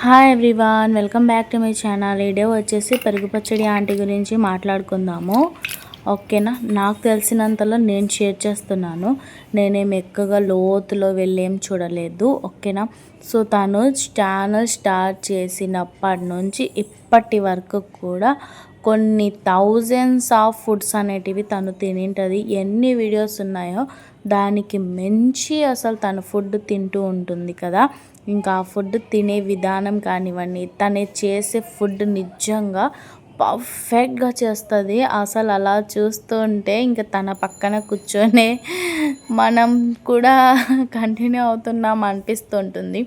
Hi everyone, welcome back to my channel. ఈ day వచ్చేసి పెరుగు పచ్చడి ఆంటీ గురించి మాట్లాడుకుందాము. ఓకేనా, నాకు తెలిసినంతలో నేను షేర్ చేస్తున్నాను. నేనేం ఎక్కువగా లోతులో వెళ్ళేం చూడలేదు. ఓకేనా, సో తను ఛానల్ స్టార్ట్ చేసినప్పటి నుంచి ఇప్పటి వరకు కూడా కొన్ని థౌజండ్స్ ఆఫ్ ఫుడ్స్ అనేటివి తను తినింటుంది. ఎన్ని వీడియోస్ ఉన్నాయో దానికి మించి అసలు తను ఫుడ్ తింటూ ఉంటుంది కదా. ఇంకా ఆ ఫుడ్ తినే విధానం కానివ్వండి, తను చేసే ఫుడ్ నిజంగా పర్ఫెక్ట్గా చేస్తుంది. అసలు అలా చూస్తుంటే ఇంకా తన పక్కన కూర్చొనే మనం కూడా కంటిన్యూ అవుతున్నాం అనిపిస్తుంటుంది.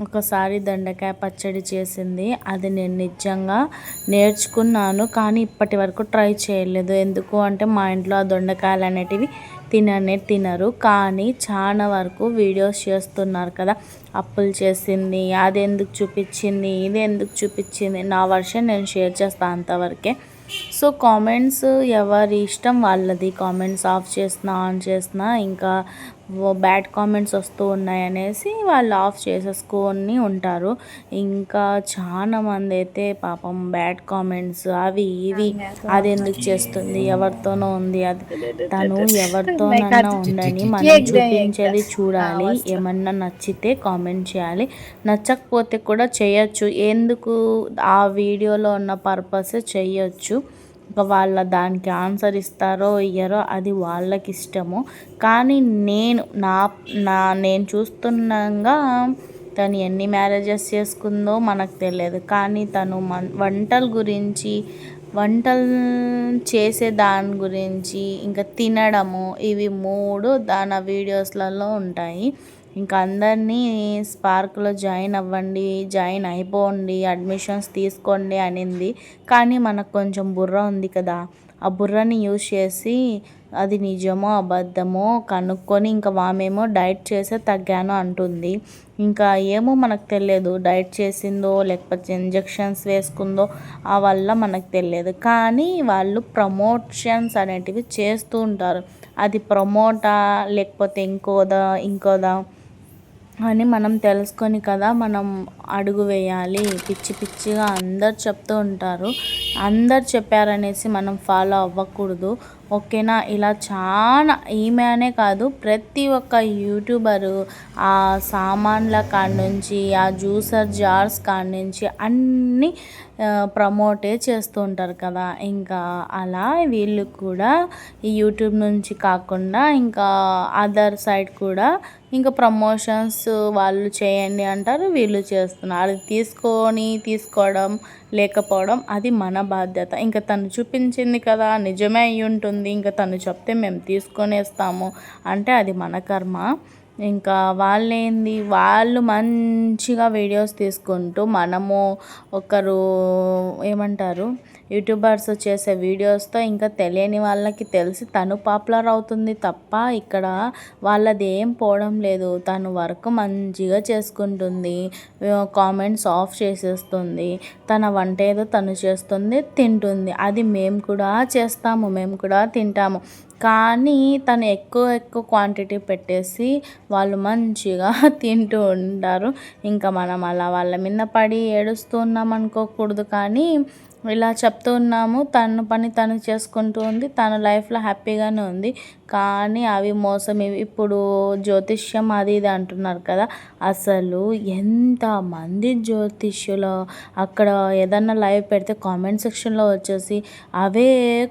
ఒకసారి దొండకాయ పచ్చడి చేసింది, అది నేను నిజంగా నేర్చుకున్నాను, కానీ ఇప్పటి వరకు ట్రై చేయలేదు. ఎందుకు అంటే మా ఇంట్లో ఆ దొండకాయలు అనేటివి తినరు. కానీ చాలా వరకు వీడియోస్ చేస్తున్నారు కదా, అప్పులు చేసింది, అది ఎందుకు చూపించింది, ఇది ఎందుకు చూపించింది, నా వర్షన్ నేను షేర్ చేస్తాను అంతవరకే. సో కామెంట్స్ ఎవరి ఇష్టం వాళ్ళది. కామెంట్స్ ఆఫ్ చేసినా ఆన్ చేసినా ఇంకా బ్యాడ్ కామెంట్స్ వస్తూ ఉన్నాయనేసి వాళ్ళు ఆఫ్ చేసేసుకొని ఉంటారు. ఇంకా చాలా మంది అయితే పాపం బ్యాడ్ కామెంట్స్ అవి ఇవి, అది ఎందుకు చేస్తుంది, ఎవరితోనో ఉంది, అది తను ఎవరితోనన్నా ఉండని మనం చూపించేది చూడాలి. ఏమన్నా నచ్చితే కామెంట్ చేయాలి, నచ్చకపోతే కూడా చేయొచ్చు. ఎందుకు ఆ వీడియోలో ఉన్న పర్పస్ చేయొచ్చు. ఇంకా వాళ్ళ దానికి ఆన్సర్ ఇస్తారో ఇయ్యరో అది వాళ్ళకి ఇష్టము. కానీ నేను చూస్తున్నాగా తను ఎన్ని మ్యారేజెస్ చేసుకుందో మనకు తెలియదు. కానీ తను వంటలు చేసే దాని గురించి ఇంకా తినడము, ఇవి మూడు తన వీడియోస్లలో ఉంటాయి. ఇంకా అందరినీ స్పార్క్లో జాయిన్ అవ్వండి, జాయిన్ అయిపోండి, అడ్మిషన్స్ తీసుకోండి అనింది. కానీ మనకు కొంచెం బుర్ర ఉంది కదా, ఆ బుర్రని యూజ్ చేసి అది నిజమో అబద్ధమో కనుక్కొని ఇంకా ఆమెమో డైట్ చేసే తగ్గాను అంటుంది. ఇంకా ఏమో మనకు తెలియదు, డైట్ చేసిందో లేకపోతే ఇంజెక్షన్స్ వేసుకుందో ఆ వల్ల మనకు తెలియదు. కానీ వాళ్ళు ప్రమోషన్స్ అనేటివి చేస్తూ ఉంటారు. అది ప్రమోటా లేకపోతే ఇంకోదా అని మనం తెలుసుకొని కదా మనం అడుగు వేయాలి. పిచ్చి పిచ్చిగా అందరు చెప్తూ ఉంటారు, అందరు చెప్పారనేసి మనం ఫాలో అవ్వకూడదు. ఓకేనా, ఇలా చాలా ఈమె అనే కాదు ప్రతి ఒక్క యూట్యూబరు ఆ సామాన్ల కాడ నుంచి ఆ జ్యూసర్ జార్స్ కాడ నుంచి అన్నీ ప్రమోటే చేస్తూ ఉంటారు కదా. ఇంకా అలా వీళ్ళు కూడా ఈ యూట్యూబ్ నుంచి కాకుండా ఇంకా అదర్ సైడ్ కూడా ఇంకా ప్రమోషన్స్ వాళ్ళు చేయండి అంటారు, వీళ్ళు చేస్తున్నారు. అది తీసుకోవడం లేకపోవడం అది మన బాధ్యత. ఇంకా తను చూపించింది కదా, నిజమే అయి ఉంటుంది, ఇంకా తను చెప్తే మేము తీసుకొనేస్తాము అంటే అది మన కర్మ. ఇంకా వాళ్ళు మంచిగా వీడియోస్ తీసుకుంటూ మనము ఒకరు ఏమంటారు యూట్యూబర్స్ చేసే వీడియోస్తో ఇంకా తెలియని వాళ్ళకి తెలిసి తను పాపులర్ అవుతుంది తప్ప ఇక్కడ వాళ్ళది ఏం పోవడం లేదు. తను వర్క్ మంచిగా చేసుకుంటుంది, కామెంట్స్ ఆఫ్ చేసేస్తుంది, తన వంట ఏదో తను చేస్తుంది, తింటుంది. అది మేము కూడా చేస్తాము, మేము కూడా తింటాము. కానీ తను ఎక్కువ క్వాంటిటీ పెట్టేసి వాళ్ళు మంచిగా తింటూ ఉంటారు. ఇంకా మనం అలా వాళ్ళ మీద పడి ఏడుస్తూ ఉన్నాం అనుకోకూడదు. కానీ ఇలా చెప్తూ ఉన్నాము, తన పని తను చేసుకుంటూ ఉంది, తన లైఫ్లో హ్యాపీగానే ఉంది. కానీ అవి మోసం. ఇప్పుడు జ్యోతిష్యం అది ఇది అంటున్నారు కదా, అసలు ఎంతమంది జ్యోతిష్యులు అక్కడ ఏదన్నా లైవ్ పెడితే కామెంట్ సెక్షన్లో వచ్చేసి అవే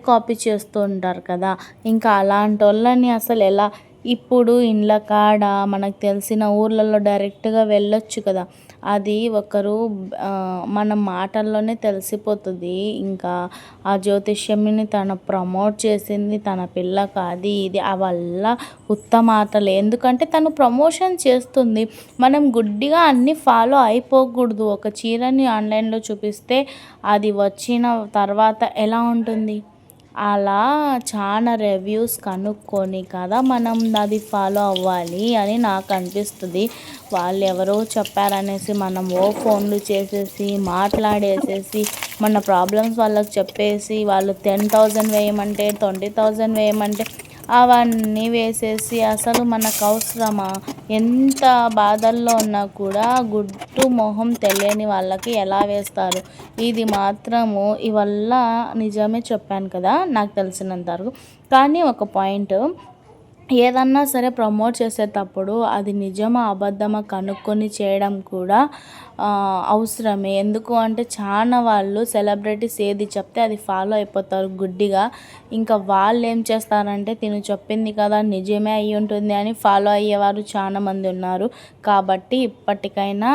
కాపీ చేస్తూ ఉంటారు కదా. ఇంకా అలాంటి వాళ్ళని అసలు ఎలా, ఇప్పుడు ఇండ్ల కాడ మనకు తెలిసిన ఊర్లలో డైరెక్ట్గా వెళ్ళొచ్చు కదా, అది ఒకరు మన మాటల్లోనే తెలిసిపోతుంది. ఇంకా ఆ జ్యోతిష్యమిని తను ప్రమోట్ చేసింది తన పిల్లకి, అది ఇది ఆ వల్ల మాటలు. ఎందుకంటే తను ప్రమోషన్ చేస్తుంది, మనం గుడ్డిగా అన్నీ ఫాలో అయిపోకూడదు. ఒక చీరని ఆన్లైన్లో చూపిస్తే అది వచ్చిన తర్వాత ఎలా ఉంటుంది, అలా చాలా రివ్యూస్ కనుక్కొని కదా మనం అది ఫాలో అవ్వాలి అని నాకు అనిపిస్తుంది. వాళ్ళు ఎవరో చెప్పారనేసి మనం ఫోన్లు చేసేసి మాట్లాడేసేసి మన ప్రాబ్లమ్స్ వాళ్ళకి చెప్పేసి వాళ్ళు 10,000 వేయమంటే 20,000 వేయమంటే అవన్నీ వేసేసి అసలు మనకు అవసరమా? ఎంత బాధల్లో ఉన్నా కూడా గుడ్డు మొహం తెలియని వాళ్ళకి ఎలా వేస్తారు? ఇది మాత్రము ఇవల్ల నిజమే చెప్పాను కదా నాకు తెలిసినంత వరకు. కానీ ఒక పాయింట్, ఏదన్నా సరే ప్రమోట్ చేసేటప్పుడు అది నిజమా అబద్ధమా కనుక్కొని చేయడం కూడా అవసరమే. ఎందుకు అంటే చాలా వాళ్ళు సెలబ్రిటీస్ ఏది చెప్తే అది ఫాలో అయిపోతారు గుడ్డిగా. ఇంకా వాళ్ళు ఏం చేస్తారంటే తిను చెప్పింది కదా నిజమే అయి ఉంటుంది అని ఫాలో అయ్యేవారు చాలామంది ఉన్నారు. కాబట్టి ఇప్పటికైనా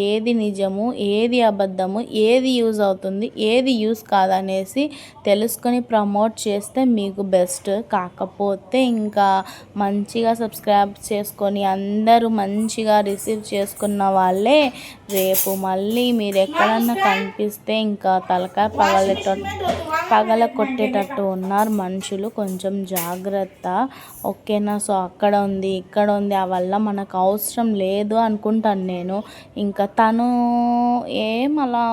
ఏది నిజము, ఏది అబద్ధము, ఏది యూజ్ అవుతుంది, ఏది యూజ్ కాదనేసి తెలుసుకొని ప్రమోట్ చేస్తే మీకు బెస్ట్. కాకపోతే ఇంకా మంచిగా సబ్స్క్రైబ్ చేసుకొని అందరూ మంచిగా రిసీవ్ చేసుకున్న వాళ్ళే రేపు మళ్ళీ మీరు ఎక్కడన్నా కనిపిస్తే ఇంకా తలకాయ పగల కొట్టేటట్టు ఉన్నారు మనుషులు. కొంచెం జాగ్రత్త, ఓకేనా? సో అక్కడ ఉంది ఇక్కడ ఉంది ఆ వల్ల మనకు అవసరం లేదు అనుకుంటాను నేను. ఇంకా తను ఏం అలా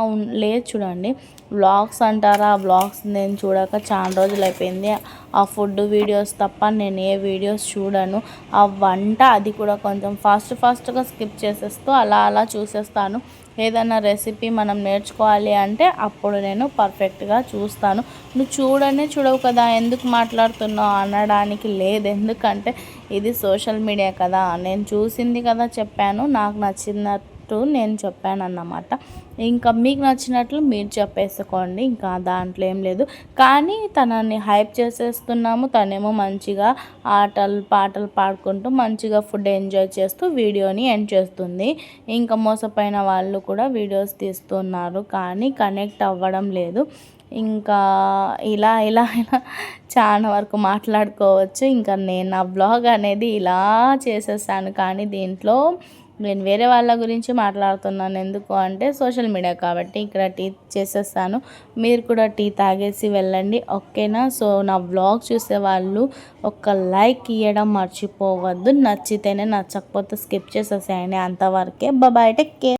లేదు చూడండి. వ్లాగ్స్ అంటారా, ఆ వ్లాగ్స్ నేను చూడక చాలా రోజులు అయిపోయింది. ఆ ఫుడ్ వీడియోస్ తప్ప నేను ఏ వీడియోస్ చూడను. ఆ వంట అది కూడా కొంచెం ఫాస్ట్గా స్కిప్ చేసేస్తూ అలా చూసేస్తాను. ఏదైనా రెసిపీ మనం నేర్చుకోవాలి అంటే అప్పుడు నేను పర్ఫెక్ట్గా చూస్తాను. నువ్వు చూడవు కదా ఎందుకు మాట్లాడుతున్నావు అనడానికి లేదు. ఎందుకంటే ఇది సోషల్ మీడియా కదా, నేను చూసింది కదా చెప్పాను, నాకు నచ్చినట్టు నేను చెప్పాను అన్నమాట. ఇంకా మీకు నచ్చినట్లు మీరు చెప్పేసుకోండి, ఇంకా దాంట్లో ఏం లేదు. కానీ తనని హైప్ చేసేస్తున్నాము, తనేమో మంచిగా పాటలు పాడుకుంటూ మంచిగా ఫుడ్ ఎంజాయ్ చేస్తూ వీడియోని ఎండ్ చేస్తుంది. ఇంకా మోసపోయిన వాళ్ళు కూడా వీడియోస్ తీస్తున్నారు కానీ కనెక్ట్ అవ్వడం లేదు. ఇంకా ఇలా చాలా వరకు మాట్లాడుకోవచ్చు. ఇంకా నేను నా బ్లాగ్ అనేది ఇలా చేసేసాను. కానీ దీంట్లో నేను వేరే వాళ్ళ గురించి మాట్లాడుతున్నాను. ఎందుకు అంటే సోషల్ మీడియా కాబట్టి. ఇక్కడ టీ చేసేస్తాను, మీరు కూడా టీ తాగేసి వెళ్ళండి, ఓకేనా? సో నా వ్లాగ్ చూసేవాళ్ళు ఒక లైక్ ఇవ్వడం మర్చిపోవద్దు. నచ్చితేనే, నచ్చకపోతే స్కిప్ చేసేసేయండి. అంతవరకే. Bye, take care.